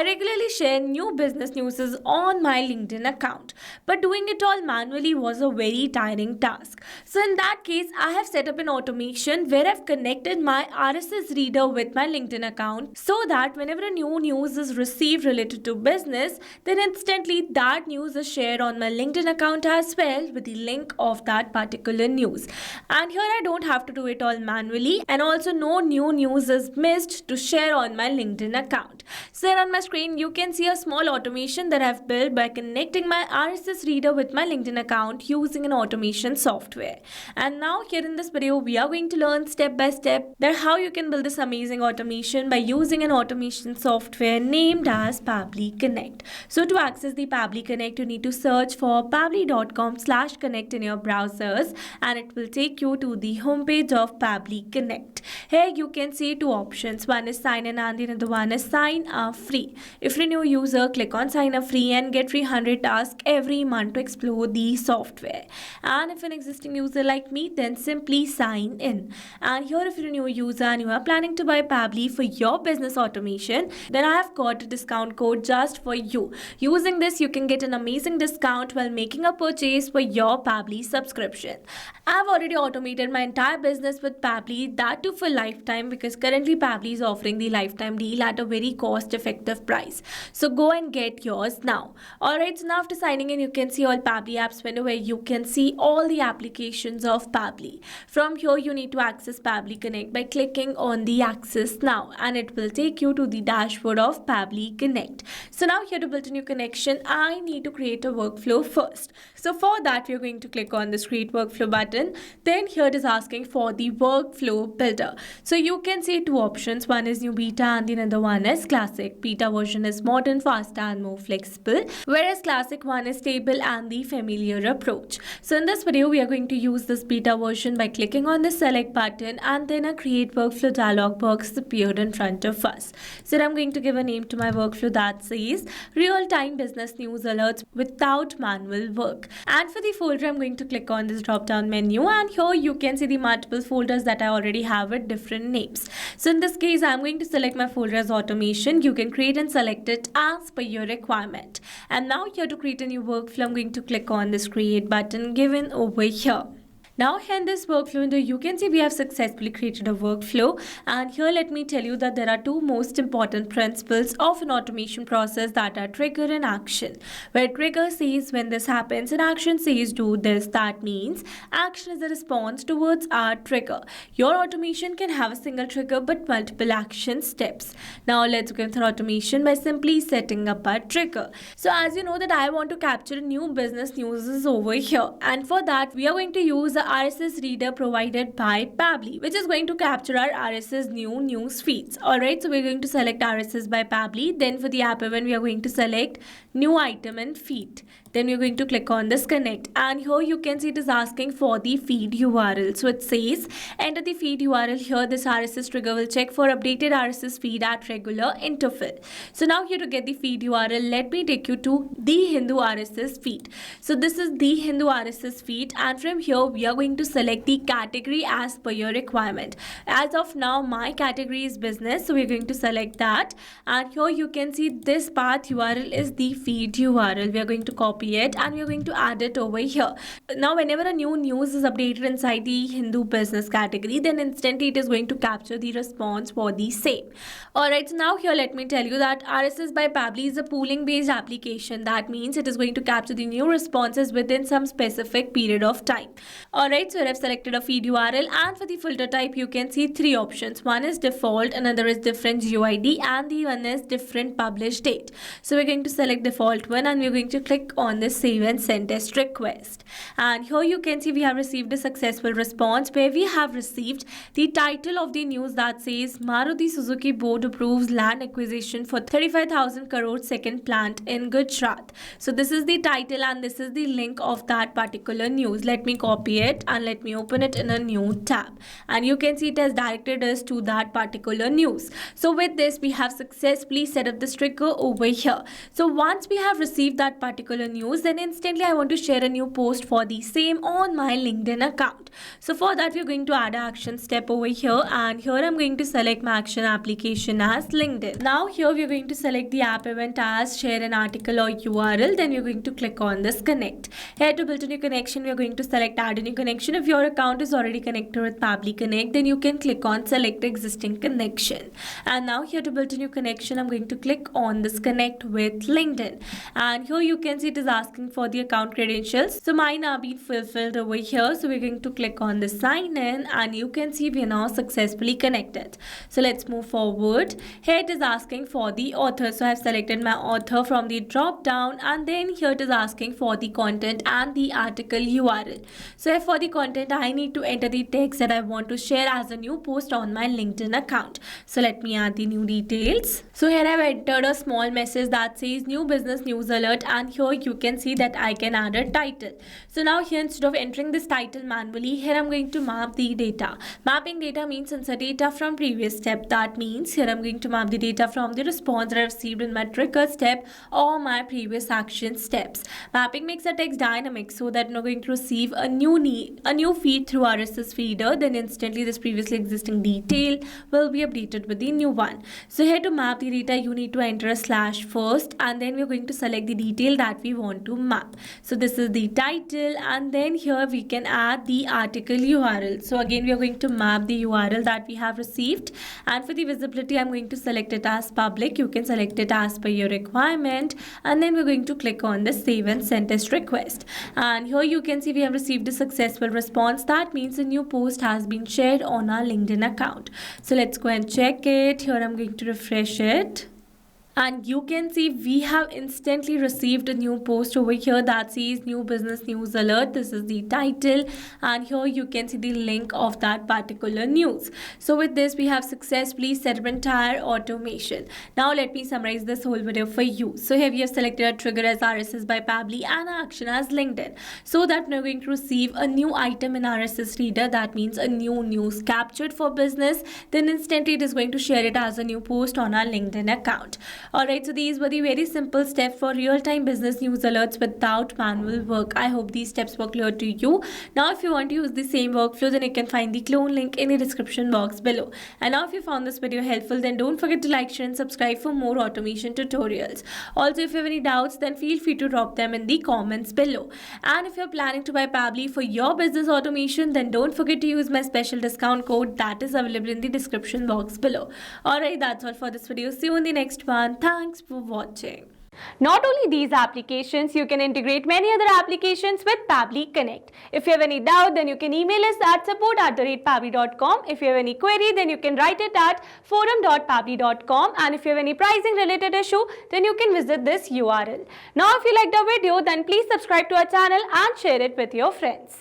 I regularly share new business news on my LinkedIn account, but doing it all manually was a very tiring task. So, in that case, I have set up an automation where I've connected my RSS reader with my LinkedIn account so that whenever a new news is received related to business, then instantly that news is shared on my LinkedIn account as well with the link of that particular news. And here I don't have to do it all manually, and also no new news is missed to share on my LinkedIn account. So here on my screen you can see a small automation that I've built by connecting my RSS reader with my LinkedIn account using an automation software. And now here in this video we are going to learn step by step that how you can build this amazing automation by using an automation software named as Pabbly Connect. So to access the Pabbly Connect, you need to search for pabbly.com/connect in your browsers, and it will take you to the homepage of Pabbly Connect. Here you can see two options. One is sign in and the other one is sign up free. If you're a new user, click on sign up free and get 300 tasks every month to explore the software. And if an existing user like me, then simply sign in. And here if you're a new user and you are planning to buy Pabbly for your business automation, then I have got a discount code just for you. Using this, you can get an amazing discount while making a purchase for your Pabbly subscription. I've already automated my entire business with Pabbly, that too for lifetime, because currently Pabbly is offering the lifetime deal at a very cost-effective price. So go and get yours now. Alright, so now after signing in, you can see all Pabbly apps window where you can see all the applications of Pabbly. From here, you need to access Pabbly Connect by clicking on the Access Now, and it will take you to the dashboard of Pabbly Connect. So now here to build a new connection, I need to create a workflow first. So for that, we're going to click on this Create Workflow button. Then here it is asking for the workflow builder. So you can see two options. One is new beta and the other one is classic. Beta version is modern, faster and more flexible, whereas classic one is stable and the familiar approach. So in this video, we are going to use this beta version by clicking on the select button, and then a create workflow dialog box appeared in front of us. So I'm going to give a name to my workflow that says real-time business news alerts without manual work. And for the folder, I'm going to click on this drop-down menu, and here you can see the multiple folders that I already have with different names. So in this case, I'm going to select my folder as automation. You can create and select it as per your requirement. And now here to create a new workflow, I'm going to click on this create button given over here. Now here in this workflow window, you can see we have successfully created a workflow, and here let me tell you that there are two most important principles of an automation process, that are trigger and action. Where trigger says when this happens and action says do this, that means action is a response towards our trigger. Your automation can have a single trigger but multiple action steps. Now let's go through automation by simply setting up our trigger. So as you know that I want to capture new business news over here, and for that we are going to use the RSS reader provided by Pabbly, which is going to capture our RSS new news feeds. Alright, so we're going to select RSS by Pabbly. Then for the app event, we are going to select new item and feed. Then we're going to click on this connect, and here you can see it is asking for the feed URL. So it says enter the feed URL. Here this RSS trigger will check for updated RSS feed at regular interval. So now here to get the feed URL, let me take you to the Hindu RSS feed. So this is the Hindu RSS feed, and from here we are going to select the category as per your requirement. As of now, my category is business, so we're going to select that, and here you can see this path URL is the feed URL. We are going to copy it and we are going to add it over here. Now whenever a new news is updated inside the Hindu business category, then instantly it is going to capture the response for the same. Alright, so now here let me tell you that RSS by Pabbly is a pooling based application. That means it is going to capture the new responses within some specific period of time. Alright, so I've selected a feed URL, and for the filter type you can see three options. One is default, another is different UID, and the one is different publish date. So we're going to select default one, and we're going to click on this save and send test request. And here you can see we have received a successful response where we have received the title of the news that says Maruti Suzuki board approves land acquisition for 35,000 crore second plant in Gujarat. So this is the title and this is the link of that particular news. Let me copy it it, and let me open it in a new tab. And you can see it has directed us to that particular news. So with this, we have successfully set up this trigger over here. So once we have received that particular news, then instantly I want to share a new post for the same on my LinkedIn account. So for that, we're going to add an action step over here, and here I'm going to select my action application as LinkedIn. Now here we're going to select the app event as share an article or URL. Then you're going to click on this connect. Here to build a new connection, we're going to select add a new connection. If your account is already connected with Pabbly Connect, then you can click on select existing connection. And now here to build a new connection, I'm going to click on this connect with LinkedIn. And here you can see it is asking for the account credentials. So mine are being fulfilled over here. So we're going to click on the sign in, and you can see we are now successfully connected. So let's move forward. Here it is asking for the author. So I've selected my author from the drop down, and then here it is asking for the content and the article URL. So for the content, I need to enter the text that I want to share as a new post on my LinkedIn account. So let me add the new details. So here I've entered a small message that says new business news alert, and here you can see that I can add a title. So now here, instead of entering this title manually, here I'm going to map the data. Mapping data means insert data from previous step. That means here I'm going to map the data from the response that I received in my trigger step or my previous action steps. Mapping makes the text dynamic so that we're going to receive a new feed through RSS feeder. Then instantly this previously existing detail will be updated with the new one. So here to map the data, you need to enter a slash first, and then we're going to select the detail that we want to map. So this is the title, and then here we can add the article URL. So again, we are going to map the URL that we have received, and for the visibility, I'm going to select it as public. You can select it as per your requirement, and then we're going to click on the save and send test request. And here you can see we have received a successful response. That means a new post has been shared on our LinkedIn account. So let's go and check it. Here I'm going to refresh it. And you can see we have instantly received a new post over here that says new business news alert. This is the title, and here you can see the link of that particular news. So with this, we have successfully set up entire automation. Now let me summarize this whole video for you. So here we have selected a trigger as RSS by Pabbly and action as LinkedIn, so that we're going to receive a new item in RSS reader. That means a new news captured for business. Then instantly it is going to share it as a new post on our LinkedIn account. Alright, so these were the very simple steps for real-time business news alerts without manual work. I hope these steps were clear to you. Now if you want to use the same workflow, then you can find the clone link in the description box below. And now if you found this video helpful, then don't forget to like, share and subscribe for more automation tutorials. Also, if you have any doubts, then feel free to drop them in the comments below. And if you're planning to buy Pabbly for your business automation, then don't forget to use my special discount code that is available in the description box below. Alright, that's all for this video. See you in the next one. Thanks for watching. Not only these applications, you can integrate many other applications with Pabbly Connect. If you have any doubt, then you can email us at support@pabbly.com. If you have any query, then you can write it at forum.pabbly.com. And if you have any pricing related issue, then you can visit this URL. Now, if you liked the video, then please subscribe to our channel and share it with your friends.